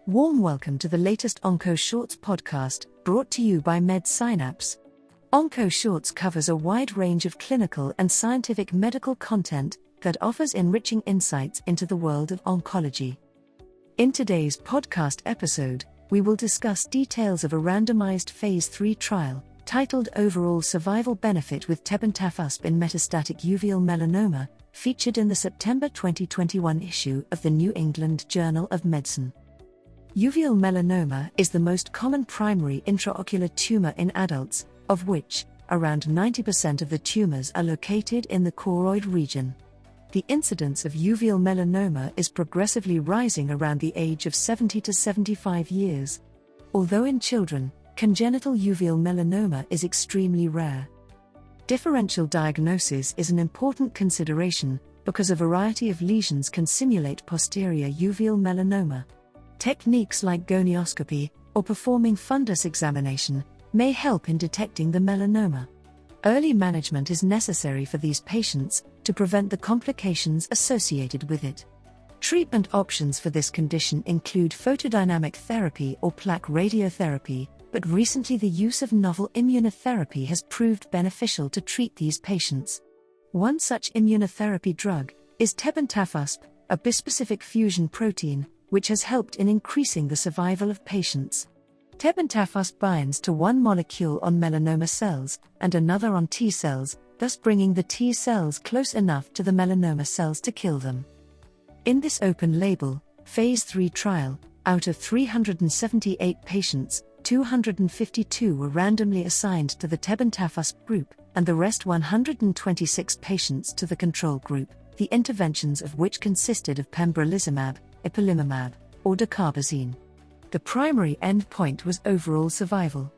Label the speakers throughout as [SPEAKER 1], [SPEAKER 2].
[SPEAKER 1] Warm welcome to the latest OncoShorts podcast, brought to you by MedSynapse. OncoShorts covers a wide range of clinical and scientific medical content that offers enriching insights into the world of oncology. In today's podcast episode, we will discuss details of a randomized phase 3 trial, titled Overall Survival Benefit with Tebentafusp in Metastatic Uveal Melanoma, featured in the September 2021 issue of the New England Journal of Medicine. Uveal melanoma is the most common primary intraocular tumor in adults, of which, around 90% of the tumors are located in the choroid region. The incidence of uveal melanoma is progressively rising around the age of 70 to 75 years. Although in children, congenital uveal melanoma is extremely rare. Differential diagnosis is an important consideration because a variety of lesions can simulate posterior uveal melanoma. Techniques like gonioscopy or performing fundus examination may help in detecting the melanoma. Early management is necessary for these patients to prevent the complications associated with it. Treatment options for this condition include photodynamic therapy or plaque radiotherapy, but recently the use of novel immunotherapy has proved beneficial to treat these patients. One such immunotherapy drug is Tebentafusp, a bispecific fusion protein, which has helped in increasing the survival of patients. Tebentafusp binds to one molecule on melanoma cells and another on T cells, thus bringing the T cells close enough to the melanoma cells to kill them. In this open-label, phase 3 trial, out of 378 patients, 252 were randomly assigned to the Tebentafusp group, and the rest 126 patients to the control group, the interventions of which consisted of pembrolizumab, ipilimumab, or dacarbazine. The primary endpoint was overall survival.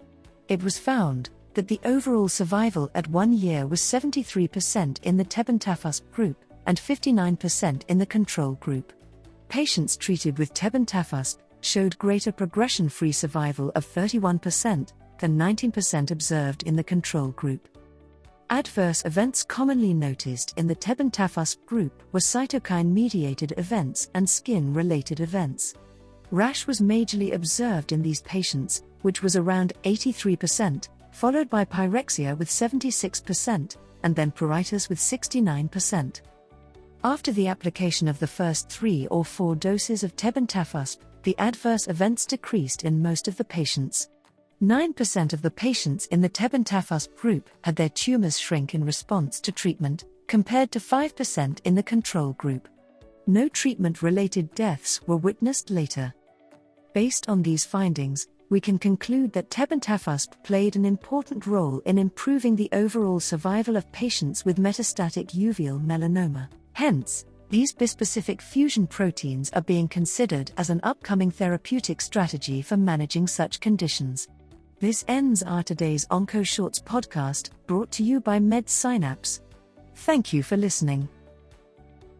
[SPEAKER 1] It was found that the overall survival at 1 year was 73% in the Tebentafusp group and 59% in the control group. Patients treated with Tebentafusp showed greater progression-free survival of 31% than 19% observed in the control group. Adverse events commonly noticed in the Tebentafusp group were cytokine-mediated events and skin-related events. Rash was majorly observed in these patients, which was around 83%, followed by pyrexia with 76%, and then pruritus with 69%. After the application of the first 3 or 4 doses of Tebentafusp, the adverse events decreased in most of the patients. 9% of the patients in the Tebentafusp group had their tumors shrink in response to treatment, compared to 5% in the control group. No treatment-related deaths were witnessed later. Based on these findings, we can conclude that Tebentafusp played an important role in improving the overall survival of patients with metastatic uveal melanoma. Hence, these bispecific fusion proteins are being considered as an upcoming therapeutic strategy for managing such conditions. This ends our today's OncoShorts podcast, brought to you by MedSynapse. Thank you for listening.